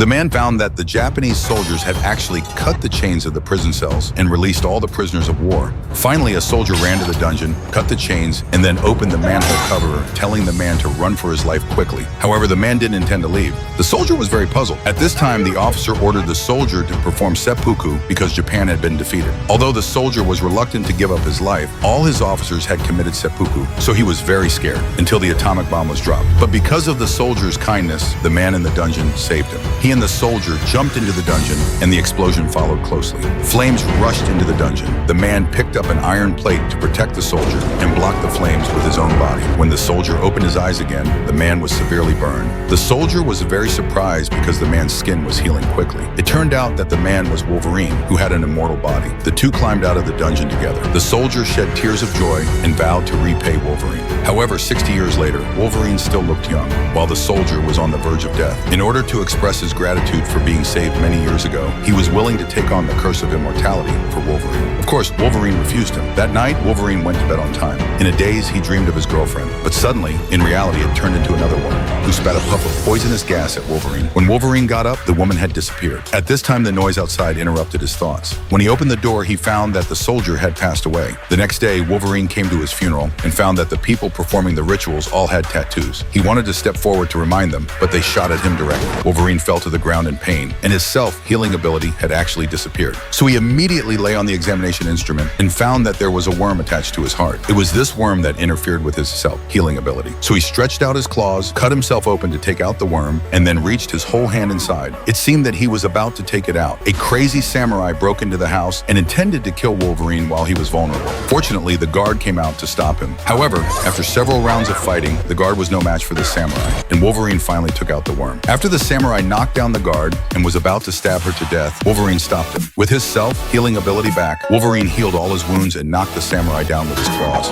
The man found that the Japanese soldiers had actually cut the chains of the prison cells and released all the prisoners of war. Finally, a soldier ran to the dungeon, cut the chains, and then opened the manhole cover, telling the man to run for his life quickly. However, the man didn't intend to leave. The soldier was very puzzled. At this time, the officer ordered the soldier to perform seppuku because Japan had been defeated. Although the soldier was reluctant to give up his life, all his officers had committed seppuku, so he was very scared until the atomic bomb was dropped. But because of the soldier's kindness, the man in the dungeon saved him. He and the soldier jumped into the dungeon, and the explosion followed closely. Flames rushed into the dungeon. The man picked up an iron plate to protect the soldier and blocked the flames with his own body. When the soldier opened his eyes again, the man was severely burned. The soldier was very surprised because the man's skin was healing quickly. It turned out that the man was Wolverine, who had an immortal body. The two climbed out of the dungeon together. The soldier shed tears of joy and vowed to repay Wolverine. However, 60 years later, Wolverine still looked young, while the soldier was on the verge of death. In order to express his gratitude for being saved many years ago, he was willing to take on the curse of immortality for Wolverine. Of course, Wolverine refused him. That night, Wolverine went to bed on time. In a daze, he dreamed of his girlfriend. But suddenly, in reality, it turned into another woman, who spat a puff of poisonous gas at Wolverine. When Wolverine got up, the woman had disappeared. At this time, the noise outside interrupted his thoughts. When he opened the door, he found that the soldier had passed away. The next day, Wolverine came to his funeral and found that the people performing the rituals all had tattoos. He wanted to step forward to remind them, but they shot at him directly. Wolverine fell to the ground in pain, and his self-healing ability had actually disappeared. So he immediately lay on the examination instrument and found that there was a worm attached to his heart. It was this worm that interfered with his self-healing ability. So he stretched out his claws, cut himself open to take out the worm, and then reached his whole hand inside. It seemed that he was about to take it out. A crazy samurai broke into the house and intended to kill Wolverine while he was vulnerable. Fortunately, the guard came out to stop him. However, after several rounds of fighting, the guard was no match for the samurai, and Wolverine finally took out the worm. After the samurai knocked down the guard and was about to stab her to death, Wolverine stopped him. With his self-healing ability back, Wolverine healed all his wounds and knocked the samurai down with his claws.